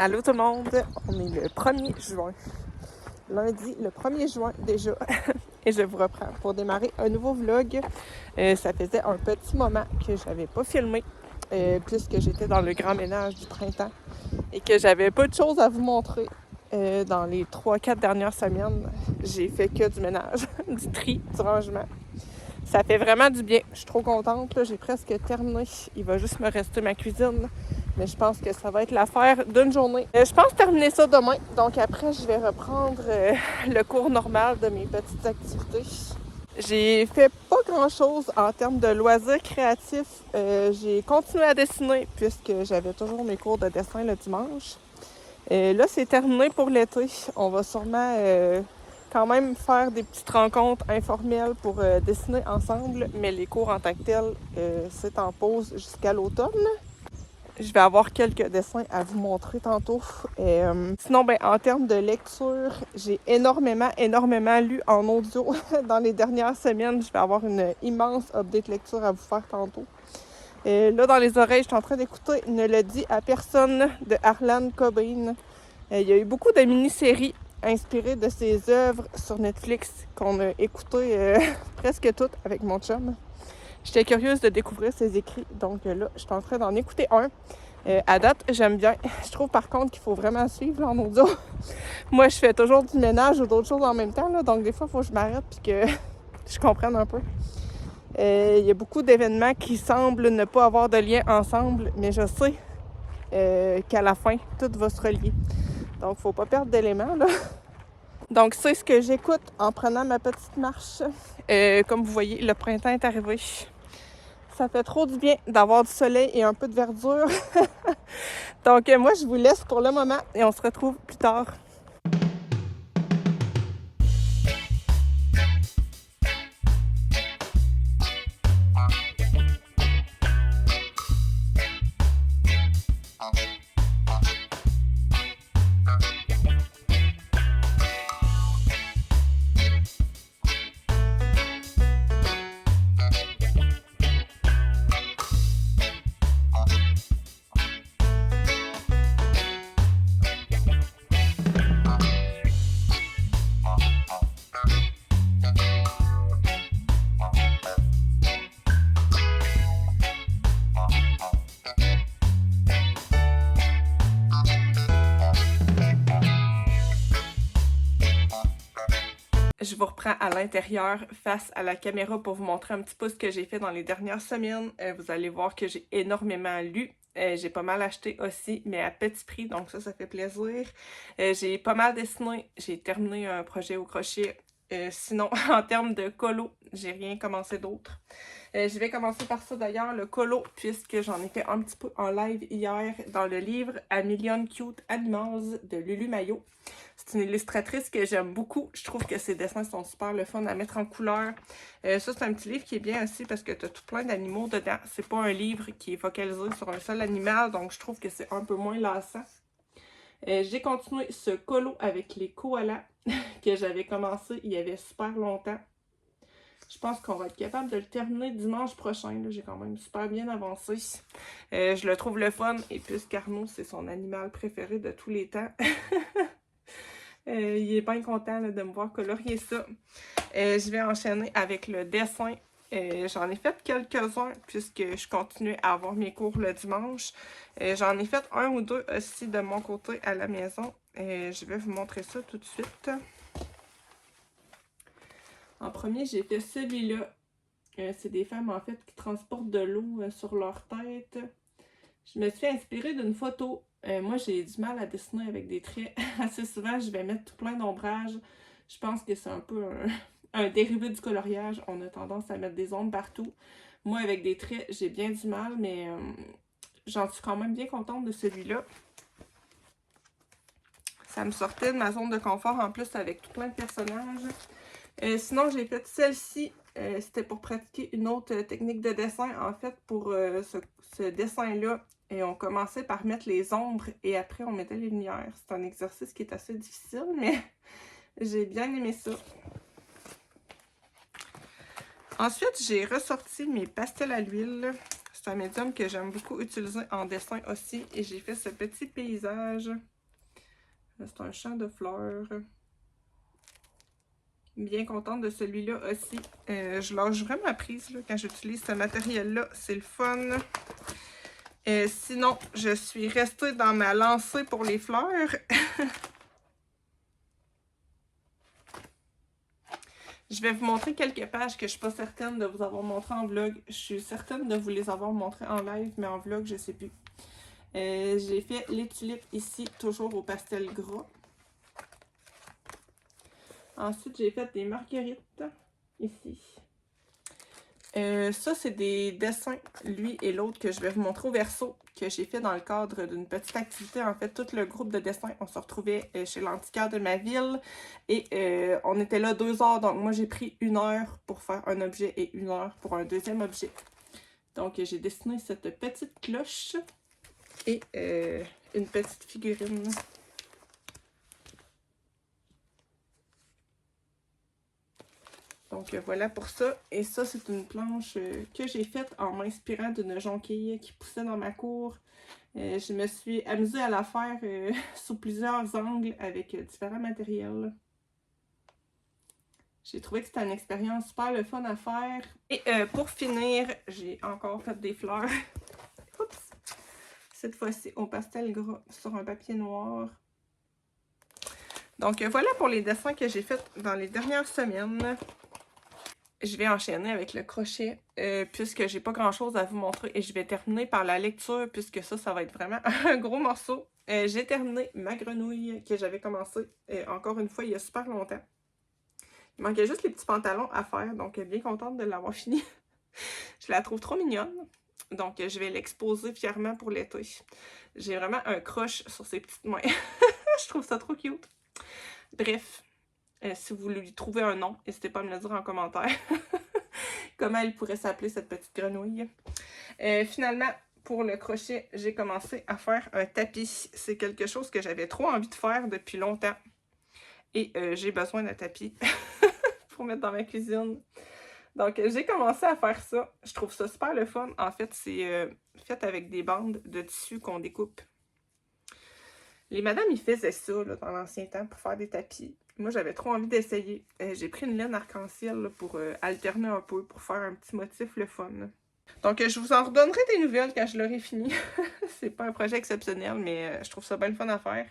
Allô tout le monde, on est le 1er juin. Lundi, le 1er juin déjà. Et je vous reprends pour démarrer un nouveau vlog. Ça faisait un petit moment que je n'avais pas filmé, puisque j'étais dans le grand ménage du printemps et que j'avais peu de choses à vous montrer. Dans les 3-4 dernières semaines, j'ai fait que du ménage, du tri, du rangement. Ça fait vraiment du bien. Je suis trop contente. Là. J'ai presque terminé. Il va juste me rester ma cuisine. Mais je pense que ça va être l'affaire d'une journée. Je pense terminer ça demain. Donc après, je vais reprendre le cours normal de mes petites activités. J'ai fait pas grand-chose en termes de loisirs créatifs. J'ai continué à dessiner puisque j'avais toujours mes cours de dessin le dimanche. Là, c'est terminé pour l'été. On va sûrement quand même faire des petites rencontres informelles pour dessiner ensemble, mais les cours en tant que tels, c'est en pause jusqu'à l'automne. Je vais avoir quelques dessins à vous montrer tantôt. Sinon, en termes de lecture, j'ai énormément lu en audio dans les dernières semaines. Je vais avoir une immense update lecture à vous faire tantôt. Là, dans les oreilles, je suis en train d'écouter Ne le dis à personne de Harlan Cobain. Il y a eu beaucoup de mini-séries inspirées de ses œuvres sur Netflix qu'on a écoutées presque toutes avec mon chum. J'étais curieuse de découvrir ses écrits, donc là, je suis en train d'en écouter un. À date, j'aime bien. Je trouve par contre qu'il faut vraiment suivre là, en audio. Moi, je fais toujours du ménage ou d'autres choses en même temps, là, donc des fois, il faut que je m'arrête et que je comprenne un peu. Il y a beaucoup d'événements qui semblent ne pas avoir de lien ensemble, mais je sais qu'à la fin, tout va se relier. Donc, il ne faut pas perdre d'éléments, là. Donc, c'est ce que j'écoute en prenant ma petite marche. Comme vous voyez, le printemps est arrivé. Ça fait trop du bien d'avoir du soleil et un peu de verdure. Donc, moi, je vous laisse pour le moment et on se retrouve plus tard. Je vous reprends à l'intérieur face à la caméra pour vous montrer un petit peu ce que j'ai fait dans les dernières semaines. Vous allez voir que j'ai énormément lu. J'ai pas mal acheté aussi, mais à petit prix, donc ça fait plaisir. J'ai pas mal dessiné. J'ai terminé un projet au crochet. Sinon, en termes de colo, j'ai rien commencé d'autre. Je vais commencer par ça d'ailleurs, le colo, puisque j'en ai fait un petit peu en live hier dans le livre A Million Cute Animals de Lulu Maillot. C'est une illustratrice que j'aime beaucoup. Je trouve que ses dessins sont super le fun à mettre en couleur. Ça, c'est un petit livre qui est bien aussi parce que tu as tout plein d'animaux dedans. C'est pas un livre qui est focalisé sur un seul animal, donc je trouve que c'est un peu moins lassant. J'ai continué ce colo avec les koalas que j'avais commencé il y avait super longtemps. Je pense qu'on va être capable de le terminer dimanche prochain. J'ai quand même super bien avancé. Je le trouve le fun et puisqu'Arnaud, c'est son animal préféré de tous les temps. Il est bien content là, de me voir colorier ça. Je vais enchaîner avec le dessin. J'en ai fait quelques-uns puisque je continue à avoir mes cours le dimanche. J'en ai fait un ou deux aussi de mon côté à la maison. Je vais vous montrer ça tout de suite. En premier, j'ai fait celui-là. C'est des femmes en fait qui transportent de l'eau sur leur tête. Je me suis inspirée d'une photo. Moi, j'ai du mal à dessiner avec des traits. Assez souvent, je vais mettre tout plein d'ombrage. Je pense que c'est un peu un dérivé du coloriage. On a tendance à mettre des ombres partout. Moi, avec des traits, j'ai bien du mal, mais j'en suis quand même bien contente de celui-là. Ça me sortait de ma zone de confort en plus avec tout plein de personnages. Sinon, j'ai fait celle-ci. C'était pour pratiquer une autre technique de dessin. En fait, pour ce dessin-là, on commençait par mettre les ombres et après, on mettait les lumières. C'est un exercice qui est assez difficile, mais j'ai bien aimé ça. Ensuite, j'ai ressorti mes pastels à l'huile. C'est un médium que j'aime beaucoup utiliser en dessin aussi. Et j'ai fait ce petit paysage. C'est un champ de fleurs. Bien contente de celui-là aussi. Je lâche vraiment prise là, quand j'utilise ce matériel-là. C'est le fun. Sinon, je suis restée dans ma lancée pour les fleurs. Je vais vous montrer quelques pages que je ne suis pas certaine de vous avoir montrées en vlog. Je suis certaine de vous les avoir montrées en live, mais en vlog, je ne sais plus. J'ai fait les tulipes ici, toujours au pastel gras. Ensuite, j'ai fait des marguerites ici. Ça, c'est des dessins, lui et l'autre, que je vais vous montrer au verso, que j'ai fait dans le cadre d'une petite activité. En fait, tout le groupe de dessins, on se retrouvait chez l'antiquaire de ma ville et on était là 2 heures. Donc, moi, j'ai pris 1 heure pour faire un objet et 1 heure pour un deuxième objet. Donc, j'ai dessiné cette petite cloche et une petite figurine. Donc voilà pour ça. Et ça, c'est une planche que j'ai faite en m'inspirant d'une jonquille qui poussait dans ma cour. Je me suis amusée à la faire sous plusieurs angles avec différents matériels. J'ai trouvé que c'était une expérience super le fun à faire. Et pour finir, j'ai encore fait des fleurs. Oups! Cette fois-ci au pastel gras sur un papier noir. Donc voilà pour les dessins que j'ai faits dans les dernières semaines. Je vais enchaîner avec le crochet puisque j'ai pas grand chose à vous montrer et je vais terminer par la lecture puisque ça va être vraiment un gros morceau. J'ai terminé ma grenouille que j'avais commencé encore une fois il y a super longtemps. Il manquait juste les petits pantalons à faire, donc bien contente de l'avoir fini. Je la trouve trop mignonne, donc je vais l'exposer fièrement pour l'été. J'ai vraiment un crush sur ses petites mains. Je trouve ça trop cute. Bref. Si vous lui trouvez un nom, n'hésitez pas à me le dire en commentaire. Comment elle pourrait s'appeler cette petite grenouille. Finalement, pour le crochet, j'ai commencé à faire un tapis. C'est quelque chose que j'avais trop envie de faire depuis longtemps. Et j'ai besoin d'un tapis pour mettre dans ma cuisine. Donc, j'ai commencé à faire ça. Je trouve ça super le fun. En fait, c'est fait avec des bandes de tissu qu'on découpe. Les madames, ils faisaient ça là, dans l'ancien temps pour faire des tapis. Moi, j'avais trop envie d'essayer. J'ai pris une laine arc-en-ciel pour alterner un peu, pour faire un petit motif le fun. Donc, je vous en redonnerai des nouvelles quand je l'aurai fini. C'est pas un projet exceptionnel, mais je trouve ça bien le fun à faire.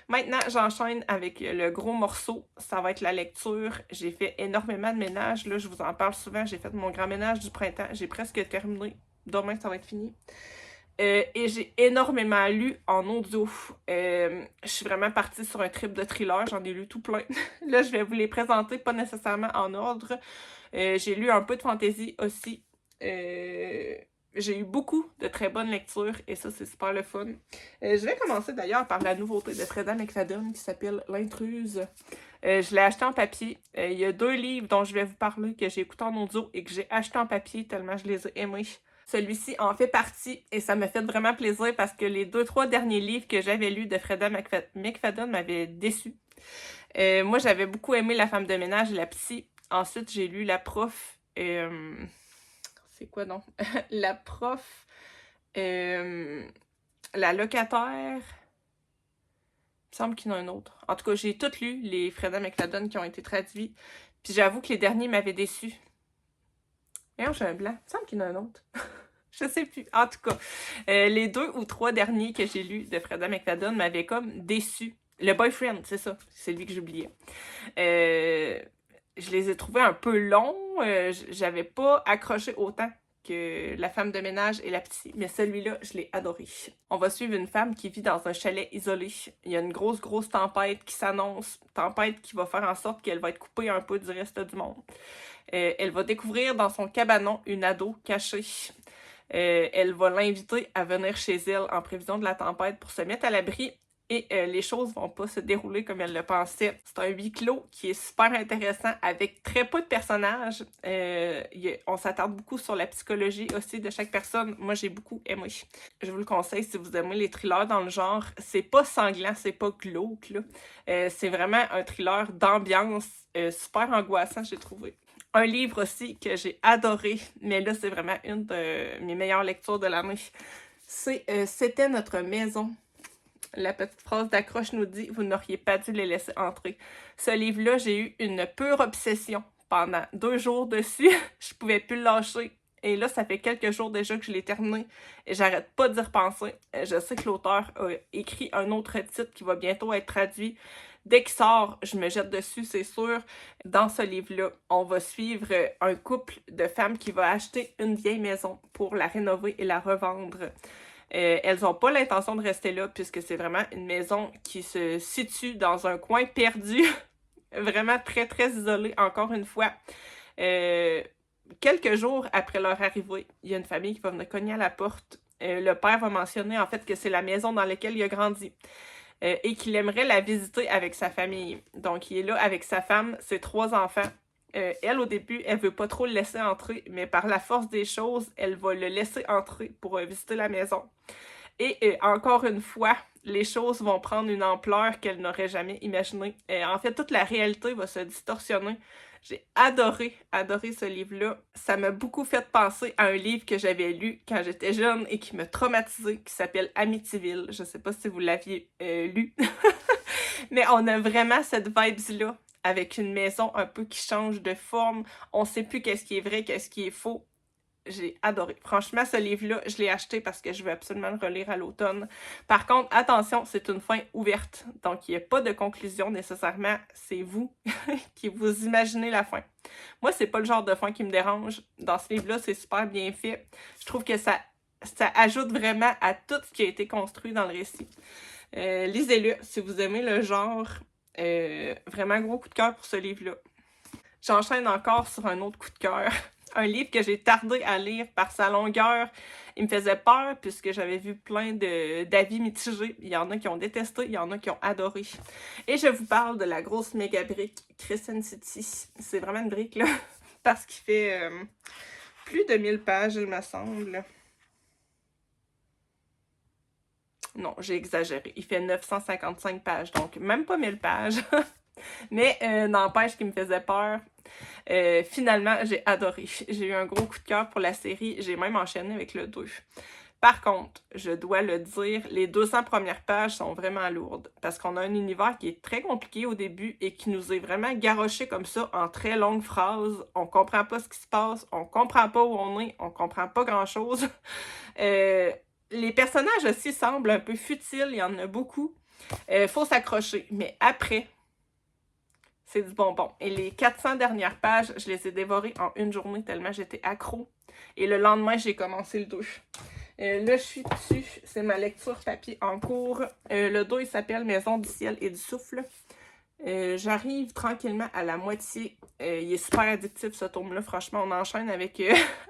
Maintenant, j'enchaîne avec le gros morceau. Ça va être la lecture. J'ai fait énormément de ménage. Là, je vous en parle souvent. J'ai fait mon grand ménage du printemps. J'ai presque terminé. Demain, ça va être fini. Et j'ai énormément lu en audio. Je suis vraiment partie sur un trip de thriller. J'en ai lu tout plein. Là, je vais vous les présenter, pas nécessairement en ordre. J'ai lu un peu de fantasy aussi. J'ai eu beaucoup de très bonnes lectures et ça, c'est super le fun. Je vais commencer d'ailleurs par la nouveauté de Freda McFadden qui s'appelle L'Intruse. Je l'ai acheté en papier. Il y a 2 livres dont je vais vous parler que j'ai écouté en audio et que j'ai acheté en papier tellement je les ai aimés. Celui-ci en fait partie et ça m'a fait vraiment plaisir parce que les 2-3 derniers livres que j'avais lus de Freda McFadden m'avaient déçue. Moi, j'avais beaucoup aimé La femme de ménage et la psy. Ensuite, j'ai lu La prof. C'est quoi donc? La prof. La locataire. Il me semble qu'il y en a un autre. En tout cas, j'ai toutes lu les Freda McFadden qui ont été traduits. Puis j'avoue que les derniers m'avaient déçue. D'ailleurs, j'ai un blanc. Il me semble qu'il y en a un autre. Je sais plus. En tout cas, les 2 ou 3 derniers que j'ai lus de Freda McFadden m'avaient comme déçue. Le Boyfriend, c'est ça. C'est lui que j'oubliais. Je les ai trouvés un peu longs. J'avais pas accroché autant que La femme de ménage et la petite. Mais celui-là, je l'ai adoré. On va suivre une femme qui vit dans un chalet isolé. Il y a une grosse tempête qui s'annonce. Tempête qui va faire en sorte qu'elle va être coupée un peu du reste du monde. Elle va découvrir dans son cabanon une ado cachée. Elle va l'inviter à venir chez elle en prévision de la tempête pour se mettre à l'abri. Et les choses vont pas se dérouler comme elle le pensait. C'est un huis clos qui est super intéressant avec très peu de personnages. On s'attarde beaucoup sur la psychologie aussi de chaque personne. Moi, j'ai beaucoup aimé. Je vous le conseille si vous aimez les thrillers dans le genre. C'est pas sanglant, c'est pas glauque, là. C'est vraiment un thriller d'ambiance super angoissant, j'ai trouvé. Un livre aussi que j'ai adoré, mais là, c'est vraiment une de mes meilleures lectures de l'année. C'est C'était notre maison. La petite phrase d'accroche nous dit « Vous n'auriez pas dû les laisser entrer ». Ce livre-là, j'ai eu une pure obsession pendant 2 jours dessus. Je pouvais plus le lâcher. Et là, ça fait quelques jours déjà que je l'ai terminé et j'arrête pas d'y repenser. Je sais que l'auteur a écrit un autre titre qui va bientôt être traduit. Dès qu'il sort, je me jette dessus, c'est sûr. Dans ce livre-là, on va suivre un couple de femmes qui va acheter une vieille maison pour la rénover et la revendre. Elles n'ont pas l'intention de rester là puisque c'est vraiment une maison qui se situe dans un coin perdu, vraiment très très isolé encore une fois. Quelques jours après leur arrivée, il y a une famille qui va venir cogner à la porte. Le père va mentionner en fait que c'est la maison dans laquelle il a grandi et qu'il aimerait la visiter avec sa famille. Donc il est là avec sa femme, ses 3 enfants. Elle, au début, elle veut pas trop le laisser entrer, mais par la force des choses, elle va le laisser entrer pour visiter la maison. Et encore une fois, les choses vont prendre une ampleur qu'elle n'aurait jamais imaginée. En fait, toute la réalité va se distorsionner. J'ai adoré ce livre-là. Ça m'a beaucoup fait penser à un livre que j'avais lu quand j'étais jeune et qui m'a traumatisée, qui s'appelle Amityville. Je sais pas si vous l'aviez lu. Mais on a vraiment cette vibes-là, avec une maison un peu qui change de forme. On sait plus qu'est-ce qui est vrai, qu'est-ce qui est faux. J'ai adoré. Franchement, ce livre-là, je l'ai acheté parce que je veux absolument le relire à l'automne. Par contre, attention, c'est une fin ouverte. Donc, il n'y a pas de conclusion nécessairement. C'est vous qui vous imaginez la fin. Moi, c'est pas le genre de fin qui me dérange. Dans ce livre-là, c'est super bien fait. Je trouve que ça ajoute vraiment à tout ce qui a été construit dans le récit. Lisez-le si vous aimez le genre. Vraiment gros coup de cœur pour ce livre-là. J'enchaîne encore sur un autre coup de cœur. Un livre que j'ai tardé à lire par sa longueur. Il me faisait peur puisque j'avais vu plein d'avis mitigés. Il y en a qui ont détesté, il y en a qui ont adoré. Et je vous parle de la grosse méga brique Crescent City. C'est vraiment une brique, là, parce qu'il fait plus de 1000 pages, il me semble. Non, j'ai exagéré. Il fait 955 pages, donc même pas 1000 pages. Mais n'empêche qu'il me faisait peur. Finalement, j'ai adoré. J'ai eu un gros coup de cœur pour la série. J'ai même enchaîné avec le 2. Par contre, je dois le dire, les 200 premières pages sont vraiment lourdes parce qu'on a un univers qui est très compliqué au début et qui nous est vraiment garoché comme ça en très longues phrases. On comprend pas ce qui se passe, on comprend pas où on est, on comprend pas grand-chose. Les personnages aussi semblent un peu futiles, il y en a beaucoup. Faut s'accrocher, mais après, c'est du bonbon. Et les 400 dernières pages, je les ai dévorées en une journée tellement j'étais accro. Et le lendemain, j'ai commencé le 2. Là, je suis dessus. C'est ma lecture papier en cours. Le 2, il s'appelle Maison du ciel et du souffle. J'arrive tranquillement à la moitié. Il est super addictif, ce tome-là. Franchement, on enchaîne avec,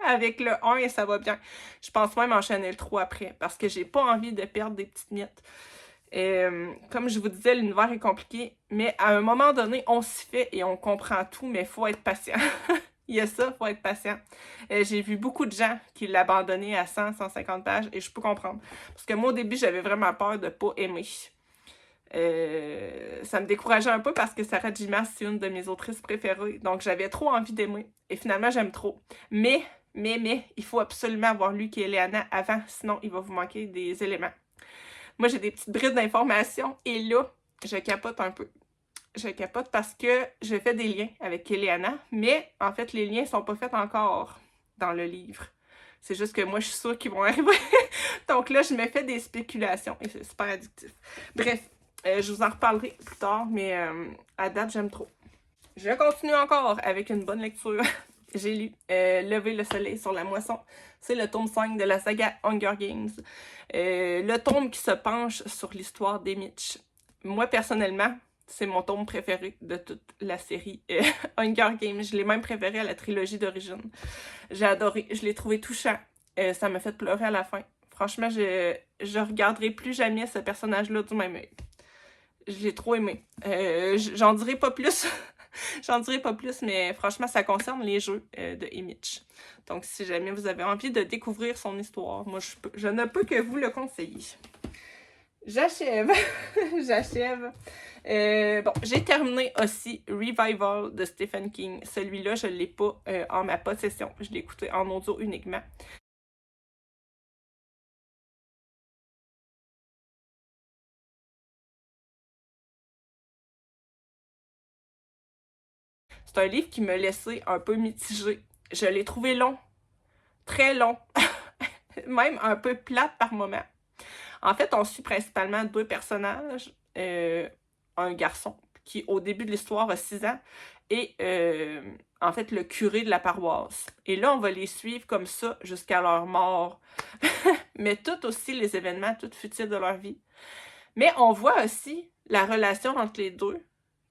avec le 1 et ça va bien. Je pense même enchaîner le 3 après parce que j'ai pas envie de perdre des petites miettes. Comme je vous disais, l'univers est compliqué, mais à un moment donné, on s'y fait et on comprend tout, mais il faut être patient. Il y a ça, il faut être patient. J'ai vu beaucoup de gens qui l'abandonnaient à 100, 150 pages et je peux comprendre. Parce que moi, au début, j'avais vraiment peur de ne pas aimer. Ça me décourageait un peu parce que Sarah J. Maas, c'est une de mes autrices préférées. Donc, j'avais trop envie d'aimer. Et finalement, j'aime trop. Mais, il faut absolument avoir lu Kéléana avant, sinon il va vous manquer des éléments. Moi, j'ai des petites brides d'informations et là, je capote un peu. Je capote parce que je fais des liens avec Kéléana, mais en fait, les liens sont pas faits encore dans le livre. C'est juste que moi, je suis sûre qu'ils vont arriver. Donc là, je me fais des spéculations et c'est super addictif. Bref, je vous en reparlerai plus tard, mais à date, j'aime trop. Je continue encore avec une bonne lecture. J'ai lu Lever le soleil sur la moisson. C'est le tome 5 de la saga Hunger Games. Le tome qui se penche sur l'histoire des Mitch. Moi, personnellement, c'est mon tome préféré de toute la série Hunger Games. Je l'ai même préféré à la trilogie d'origine. J'ai adoré. Je l'ai trouvé touchant. Ça m'a fait pleurer à la fin. Franchement, je regarderai plus jamais ce personnage-là du même œil. Je l'ai trop aimé. J'en dirai pas plus. J'en dirai pas plus, mais franchement, ça concerne les jeux de Image. Donc, si jamais vous avez envie de découvrir son histoire, moi, je ne peux que vous le conseiller. j'achève. J'achève. Bon, j'ai terminé aussi Revival de Stephen King. Celui-là, je ne l'ai pas en ma possession. Je l'ai écouté en audio uniquement. C'est un livre qui m'a laissé un peu mitigée. Je l'ai trouvé long, très long, même un peu plate par moments. En fait, on suit principalement deux personnages. Un garçon qui, au début de l'histoire, a 6 ans, et en fait, le curé de la paroisse. Et là, on va les suivre comme ça jusqu'à leur mort. Mais tout aussi les événements, tout futiles de leur vie. Mais on voit aussi la relation entre les deux,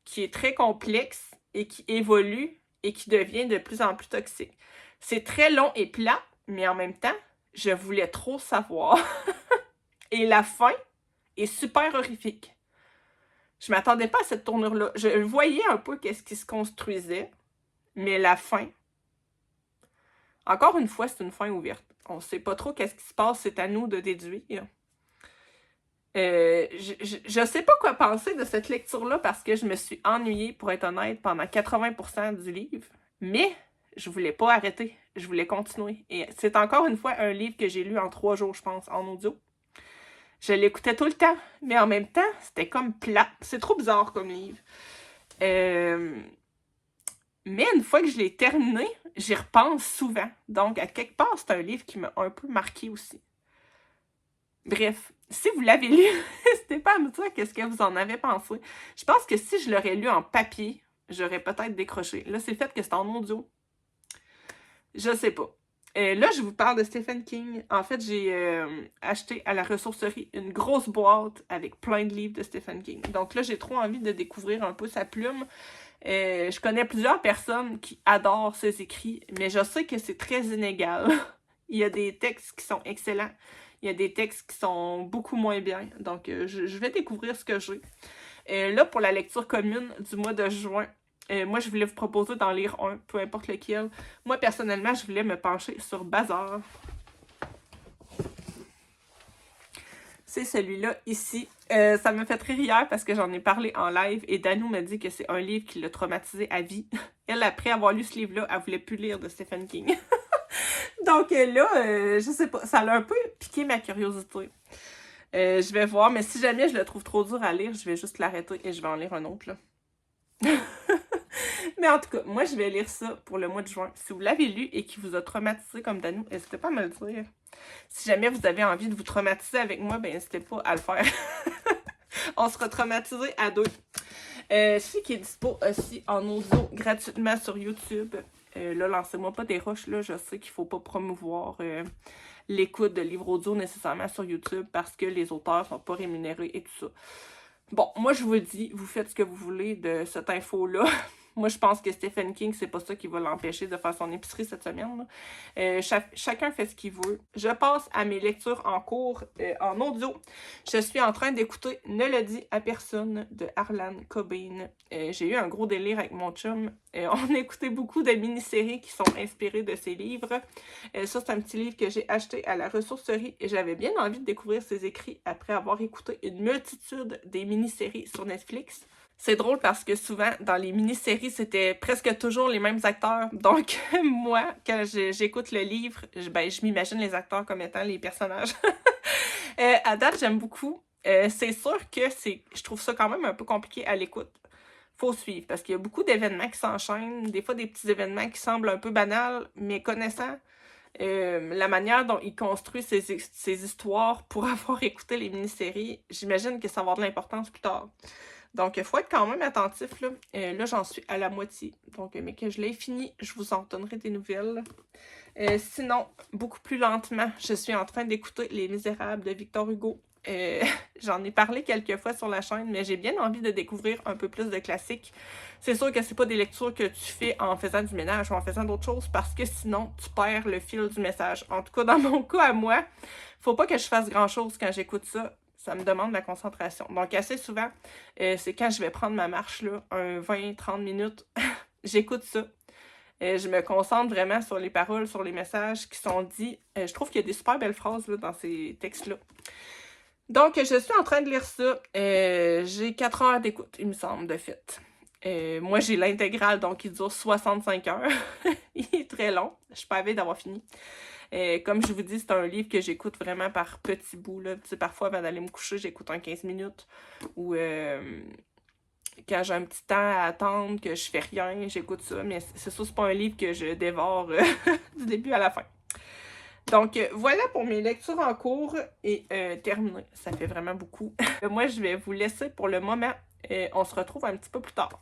qui est très complexe et qui évolue et qui devient de plus en plus toxique. C'est très long et plat, mais en même temps, je voulais trop savoir. Et la fin est super horrifique. Je m'attendais pas à cette tournure-là. Je voyais un peu qu'est-ce qui se construisait, mais la fin, encore une fois, c'est une fin ouverte. On sait pas trop qu'est-ce qui se passe, c'est à nous de déduire. Je sais pas quoi penser de cette lecture-là parce que je me suis ennuyée, pour être honnête, pendant 80% du livre. Mais je voulais pas arrêter. Je voulais continuer. Et c'est encore une fois un livre que j'ai lu en 3 jours, je pense, en audio. Je l'écoutais tout le temps, mais en même temps, c'était comme plat. C'est trop bizarre comme livre. Mais une fois que je l'ai terminé, j'y repense souvent. Donc, à quelque part, c'est un livre qui m'a un peu marqué aussi. Bref, si vous l'avez lu, n'hésitez pas à me dire qu'est-ce que vous en avez pensé. Je pense que si je l'aurais lu en papier, j'aurais peut-être décroché. Là, c'est le fait que c'est en audio. Je sais pas. Là, je vous parle de Stephen King. En fait, j'ai acheté à la ressourcerie une grosse boîte avec plein de livres de Stephen King. Donc là, j'ai trop envie de découvrir un peu sa plume. Je connais plusieurs personnes qui adorent ses écrits, mais je sais que c'est très inégal. Il y a des textes qui sont excellents. Il y a des textes qui sont beaucoup moins bien. Donc, je vais découvrir ce que j'ai. Là, pour la lecture commune du mois de juin, moi, je voulais vous proposer d'en lire un, peu importe lequel. Moi, personnellement, je voulais me pencher sur Bazar. C'est celui-là, ici. Ça me fait très rire parce que j'en ai parlé en live et Danou m'a dit que c'est un livre qui l'a traumatisé à vie. Elle, après avoir lu ce livre-là, elle voulait plus lire de Stephen King. Donc là, je sais pas, ça l'a un peu piqué ma curiosité. Je vais voir, mais si jamais je le trouve trop dur à lire, je vais juste l'arrêter et je vais en lire un autre, là. Mais en tout cas, moi, je vais lire ça pour le mois de juin. Si vous l'avez lu et qui vous a traumatisé comme Danou, n'hésitez pas à me le dire. Si jamais vous avez envie de vous traumatiser avec moi, ben n'hésitez pas à le faire. On sera traumatisés à deux. Je sais qu'il est dispo aussi en audio gratuitement sur YouTube. Là, lancez-moi pas des roches, là. Je sais qu'il faut pas promouvoir l'écoute de livres audio nécessairement sur YouTube parce que les auteurs sont pas rémunérés et tout ça. Bon, moi, je vous le dis, vous faites ce que vous voulez de cette info-là. Moi, je pense que Stephen King, c'est pas ça qui va l'empêcher de faire son épicerie cette semaine. Chacun fait ce qu'il veut. Je passe à mes lectures en cours en audio. Je suis en train d'écouter Ne le dis à personne de Harlan Cobain. J'ai eu un gros délire avec mon chum. On a écouté beaucoup de mini-séries qui sont inspirées de ses livres. Ça, c'est un petit livre que j'ai acheté à la ressourcerie et j'avais bien envie de découvrir ses écrits après avoir écouté une multitude des mini-séries sur Netflix. C'est drôle parce que souvent, dans les mini-séries, c'était presque toujours les mêmes acteurs. Donc, moi, quand j'écoute le livre, je m'imagine les acteurs comme étant les personnages. À date, j'aime beaucoup. C'est sûr que je trouve ça quand même un peu compliqué à l'écoute. Faut suivre, parce qu'il y a beaucoup d'événements qui s'enchaînent. Des fois, des petits événements qui semblent un peu banals, mais connaissant la manière dont il construit ses histoires pour avoir écouté les mini-séries, j'imagine que ça va avoir de l'importance plus tard. Donc, il faut être quand même attentif, là. Là, j'en suis à la moitié. Donc, mais que je l'ai fini, je vous en donnerai des nouvelles. Sinon, beaucoup plus lentement, je suis en train d'écouter Les Misérables de Victor Hugo. J'en ai parlé quelques fois sur la chaîne, mais j'ai bien envie de découvrir un peu plus de classiques. C'est sûr que c'est pas des lectures que tu fais en faisant du ménage ou en faisant d'autres choses, parce que sinon, tu perds le fil du message. En tout cas, dans mon cas à moi, faut pas que je fasse grand-chose quand j'écoute ça. Ça me demande de la concentration. Donc, assez souvent, c'est quand je vais prendre ma marche, là, un 20-30 minutes, j'écoute ça. Je me concentre vraiment sur les paroles, sur les messages qui sont dits. Je trouve qu'il y a des super belles phrases là, dans ces textes-là. Donc, je suis en train de lire ça. J'ai 4 heures d'écoute, il me semble, de fait. Moi, j'ai l'intégrale, donc il dure 65 heures. Il est très long. Je suis pas avide d'avoir fini. Comme je vous dis, c'est un livre que j'écoute vraiment par petits bouts. Là. Tu sais, parfois, avant d'aller me coucher, j'écoute un 15 minutes. Ou quand j'ai un petit temps à attendre, que je fais rien, j'écoute ça. Mais c'est sûr, c'est pas un livre que je dévore du début à la fin. Donc, voilà pour mes lectures en cours et terminées. Ça fait vraiment beaucoup. Moi, je vais vous laisser pour le moment. On se retrouve un petit peu plus tard.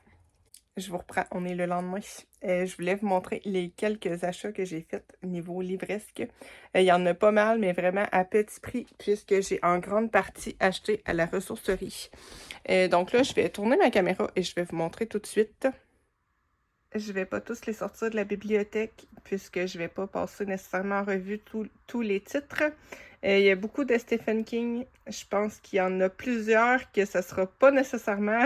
Je vous reprends, on est le lendemain. Je voulais vous montrer les quelques achats que j'ai faits niveau livresque. Il y en a pas mal, mais vraiment à petit prix, puisque j'ai en grande partie acheté à la ressourcerie. Donc là, je vais tourner ma caméra et je vais vous montrer tout de suite. Je vais pas tous les sortir de la bibliothèque, puisque je vais pas passer nécessairement en revue tous les titres. Il y a beaucoup de Stephen King. Je pense qu'il y en a plusieurs que ça sera pas nécessairement...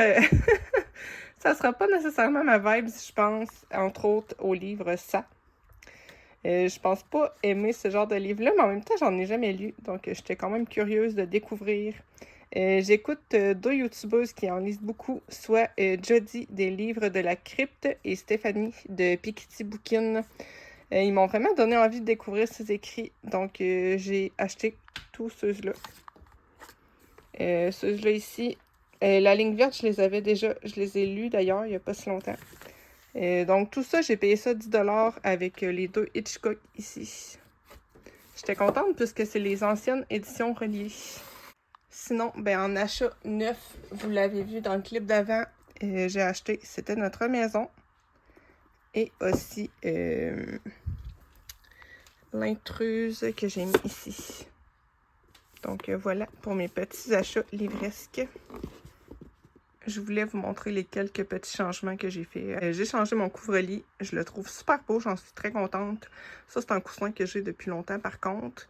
ça sera pas nécessairement ma vibe, je pense, entre autres au livre Ça. Je pense pas aimer ce genre de livre-là, mais en même temps, j'en ai jamais lu, donc j'étais quand même curieuse de découvrir. J'écoute deux youtubeuses qui en lisent beaucoup, soit Jodie des livres de la crypte et Stéphanie de Piketty Bookin. Ils m'ont vraiment donné envie de découvrir ces écrits, donc j'ai acheté tous ceux-là. Ceux-là ici, la ligne verte, je les avais déjà, je les ai lus d'ailleurs il n'y a pas si longtemps. Donc tout ça, j'ai payé ça 10$ avec les deux Hitchcock ici. J'étais contente puisque c'est les anciennes éditions reliées. Sinon, ben en achat neuf, vous l'avez vu dans le clip d'avant, j'ai acheté C'était notre maison. Et aussi l'intruse que j'ai mis ici. Donc voilà pour mes petits achats livresques. Je voulais vous montrer les quelques petits changements que j'ai fait. J'ai changé mon couvre-lit. Je le trouve super beau. J'en suis très contente. Ça, c'est un coussin que j'ai depuis longtemps, par contre.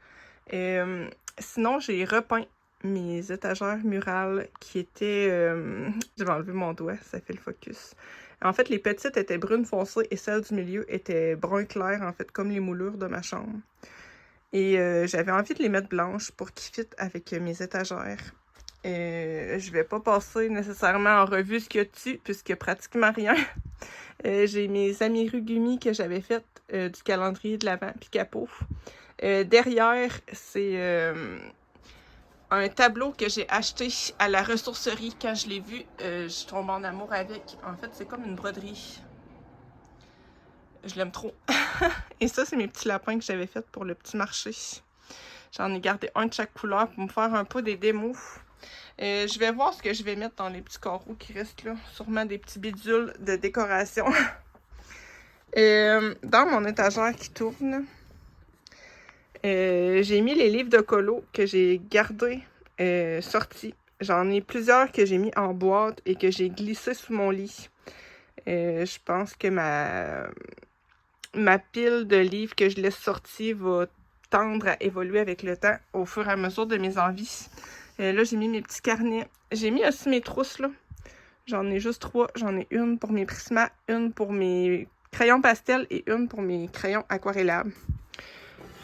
Sinon, j'ai repeint mes étagères murales qui étaient... Je vais enlever mon doigt, ça fait le focus. En fait, les petites étaient brunes foncées et celles du milieu étaient brun clair, en fait, comme les moulures de ma chambre. Et j'avais envie de les mettre blanches pour qu'ils fitent avec mes étagères. Je vais pas passer nécessairement en revue ce qu'il y a dessus, puisqu'il y a pratiquement rien. J'ai mes amigurumi que j'avais fait du calendrier de l'Avent puis capot. Derrière, c'est un tableau que j'ai acheté à la ressourcerie. Quand je l'ai vu, je tombe en amour avec. En fait, c'est comme une broderie. Je l'aime trop. Et ça, c'est mes petits lapins que j'avais fait pour le petit marché. J'en ai gardé un de chaque couleur pour me faire un peu des démos. Je vais voir ce que je vais mettre dans les petits carreaux qui restent là. Sûrement des petits bidules de décoration. Dans mon étagère qui tourne, j'ai mis les livres de colo que j'ai gardés sortis. J'en ai plusieurs que j'ai mis en boîte et que j'ai glissé sous mon lit. Je pense que ma pile de livres que je laisse sortir va tendre à évoluer avec le temps au fur et à mesure de mes envies. Là, j'ai mis mes petits carnets. J'ai mis aussi mes trousses, là. J'en ai juste 3. J'en ai une pour mes prismas, une pour mes crayons pastel et une pour mes crayons aquarellables.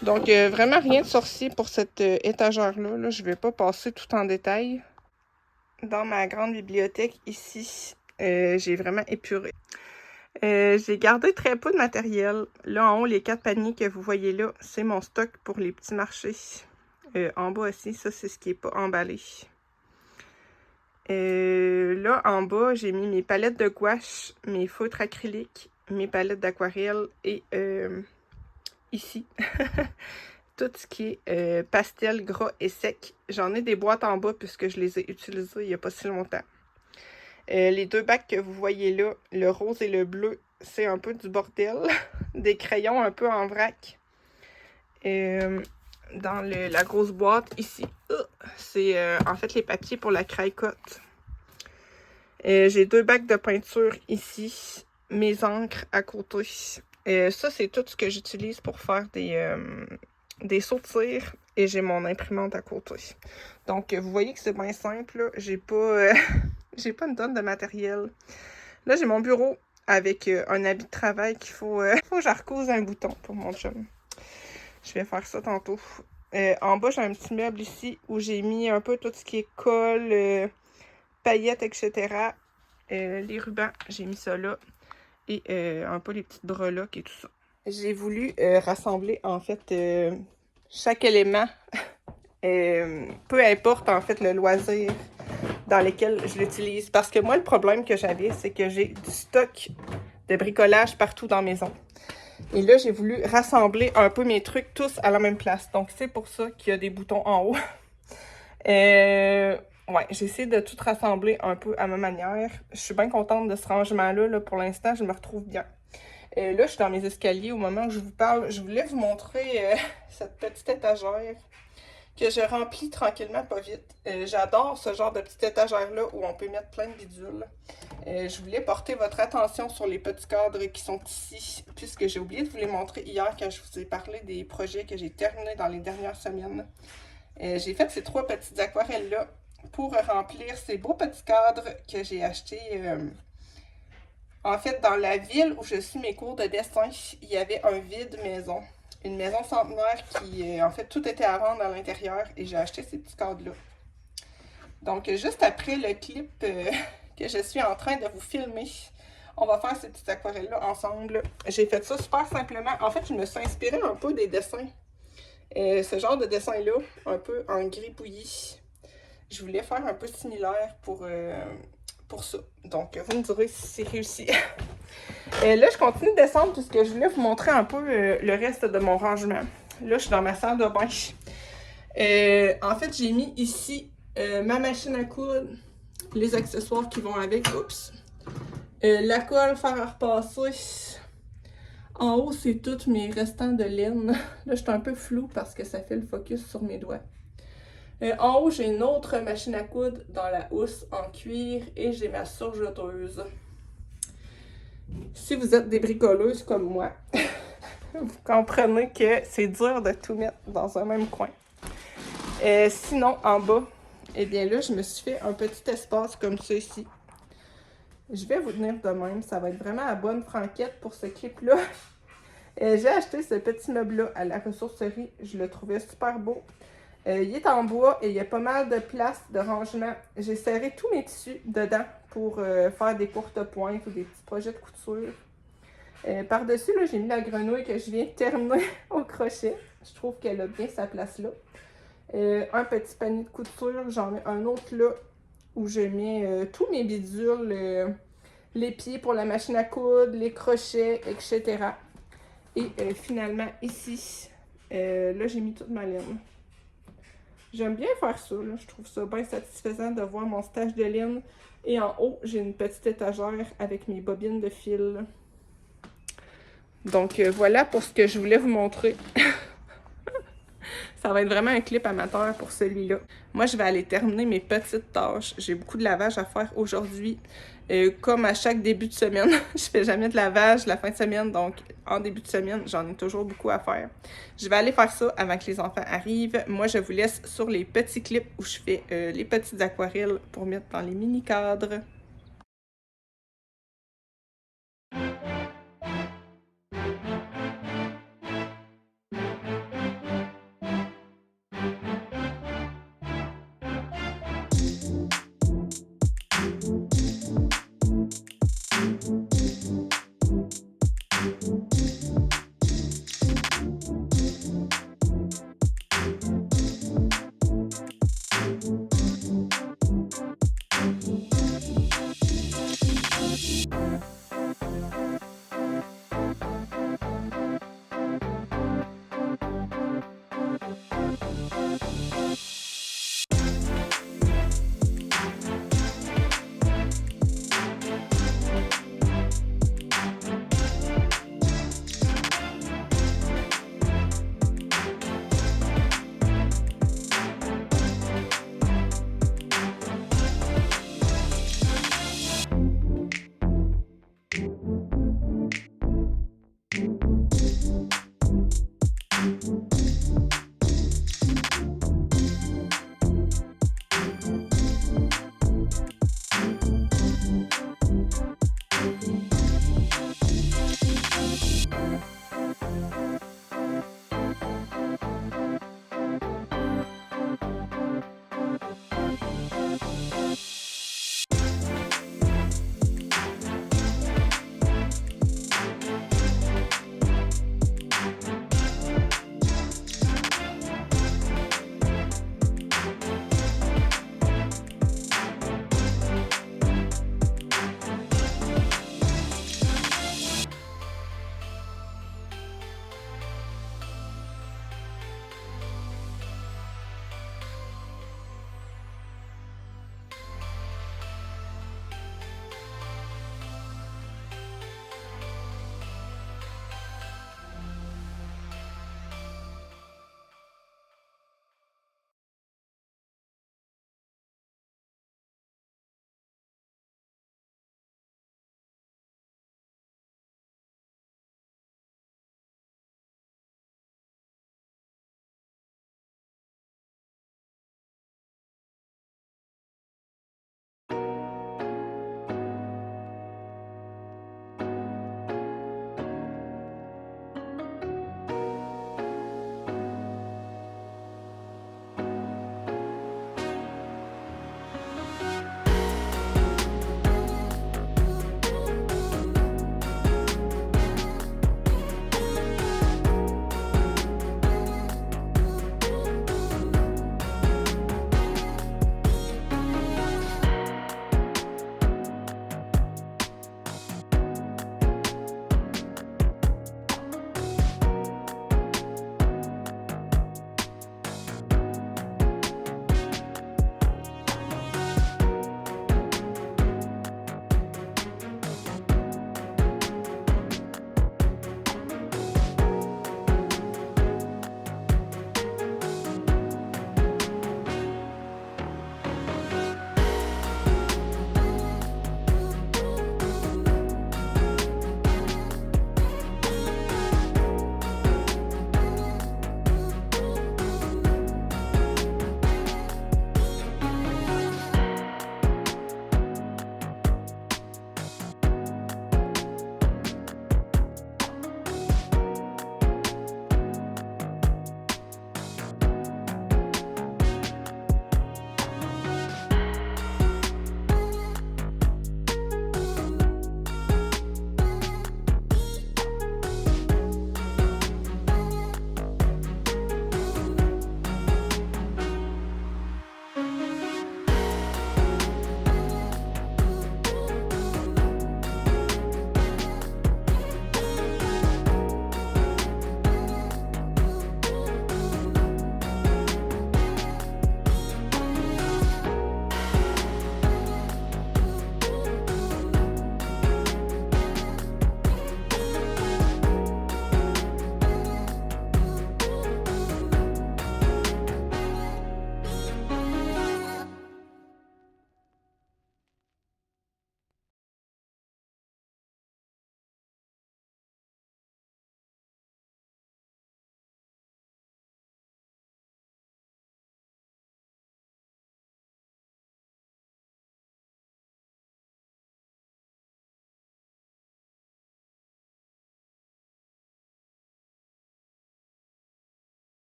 Donc, vraiment rien de sorcier pour cette étagère-là. Là, je ne vais pas passer tout en détail. Dans ma grande bibliothèque ici, j'ai vraiment épuré. J'ai gardé très peu de matériel. Là, en haut, les 4 paniers que vous voyez là, c'est mon stock pour les petits marchés. En bas aussi, ça, c'est ce qui n'est pas emballé. Là, en bas, j'ai mis mes palettes de gouache, mes feutres acryliques, mes palettes d'aquarelle et ici, tout ce qui est pastel gras et sec. J'en ai des boîtes en bas puisque je les ai utilisées il n'y a pas si longtemps. Les deux bacs que vous voyez là, le rose et le bleu, c'est un peu du bordel. Des crayons un peu en vrac. Dans la grosse boîte ici, c'est en fait les papiers pour la craie cotte. J'ai 2 bacs de peinture ici, mes encres à côté. Ça, c'est tout ce que j'utilise pour faire des sauts de cire. Et j'ai mon imprimante à côté. Donc, vous voyez que c'est bien simple. J'ai pas, j'ai pas une tonne de matériel. Là, j'ai mon bureau avec un habit de travail qu'il faut que je recouse un bouton pour mon chum. Je vais faire ça tantôt. En bas, j'ai un petit meuble ici où j'ai mis un peu tout ce qui est colle, paillettes, etc. Les rubans, j'ai mis ça là. Et un peu les petites breloques et tout ça. J'ai voulu rassembler, en fait, chaque élément, peu importe, en fait, le loisir dans lequel je l'utilise. Parce que moi, le problème que j'avais, c'est que j'ai du stock de bricolage partout dans la maison. Et là, j'ai voulu rassembler un peu mes trucs tous à la même place. Donc, c'est pour ça qu'il y a des boutons en haut. Ouais, j'essaie de tout rassembler un peu à ma manière. Je suis bien contente de ce rangement-là. Là, pour l'instant, je me retrouve bien. Là, je suis dans mes escaliers au moment où je vous parle. Je voulais vous montrer cette petite étagère que je remplis tranquillement, pas vite. J'adore ce genre de petite étagère-là où on peut mettre plein de bidules. Je voulais porter votre attention sur les petits cadres qui sont ici, puisque j'ai oublié de vous les montrer hier quand je vous ai parlé des projets que j'ai terminés dans les dernières semaines. J'ai fait ces 3 petites aquarelles-là pour remplir ces beaux petits cadres que j'ai achetés. En fait, dans la ville où je suis mes cours de dessin, il y avait un vide maison. Une maison centenaire qui, en fait, tout était à vendre à l'intérieur et j'ai acheté ces petits cadres-là. Donc, juste après le clip que je suis en train de vous filmer, on va faire ces petites aquarelles-là ensemble. J'ai fait ça super simplement. En fait, je me suis inspirée un peu des dessins. Ce genre de dessin-là, un peu en gris bouilli. Je voulais faire un peu similaire pour ça. Donc, vous me direz si c'est réussi. Là, je continue de descendre puisque je voulais vous montrer un peu le reste de mon rangement. Là, je suis dans ma salle de bain. En fait, j'ai mis ici ma machine à coudre, les accessoires qui vont avec. Oups! La colle, fer à repasser. En haut, c'est tous mes restants de laine. Là, je suis un peu floue parce que ça fait le focus sur mes doigts. En haut, j'ai une autre machine à coudre dans la housse en cuir et j'ai ma surjeteuse. Si vous êtes des bricoleuses comme moi, vous comprenez que c'est dur de tout mettre dans un même coin. Sinon, en bas, eh bien là, je me suis fait un petit espace comme ça ici. Je vais vous tenir de même, ça va être vraiment à bonne franquette pour ce clip-là. J'ai acheté ce petit meuble-là à la ressourcerie, je le trouvais super beau. Il est en bois et il y a pas mal de place de rangement. J'ai serré tous mes tissus dedans pour faire des courtes pointes ou des petits projets de couture. Par-dessus, j'ai mis la grenouille que je viens de terminer au crochet. Je trouve qu'elle a bien sa place là. Un petit panier de couture, j'en mets un autre là où je mets tous mes bidules, les pieds pour la machine à coudre, les crochets, etc. Et finalement, ici, là, j'ai mis toute ma laine. J'aime bien faire ça, là. Je trouve ça bien satisfaisant de voir mon stage de laine. Et en haut, j'ai une petite étagère avec mes bobines de fil. Donc voilà pour ce que je voulais vous montrer. Ça va être vraiment un clip amateur pour celui-là. Moi, je vais aller terminer mes petites tâches. J'ai beaucoup de lavage à faire aujourd'hui. Comme à chaque début de semaine, je fais jamais de lavage la fin de semaine, donc en début de semaine, j'en ai toujours beaucoup à faire. Je vais aller faire ça avant que les enfants arrivent. Moi, je vous laisse sur les petits clips où je fais les petites aquarelles pour mettre dans les mini-cadres.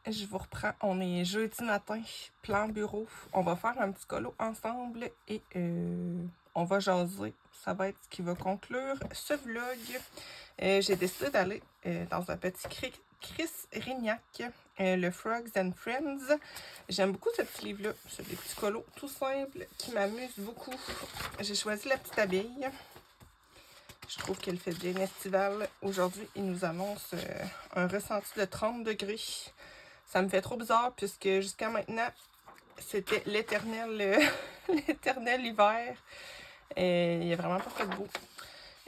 Je vous reprends. On est jeudi matin, plan bureau. On va faire un petit colo ensemble et on va jaser. Ça va être ce qui va conclure ce vlog. J'ai décidé d'aller dans un petit Chris Rignac, le Frogs and Friends. J'aime beaucoup ce petit livre-là. C'est des petits colos tout simples qui m'amusent beaucoup. J'ai choisi la petite abeille. Je trouve qu'elle fait bien estivale. Aujourd'hui, il nous annonce un ressenti de 30 degrés. Ça me fait trop bizarre puisque jusqu'à maintenant, c'était l'éternel l'éternel hiver. Il n'y a vraiment pas fait de beau.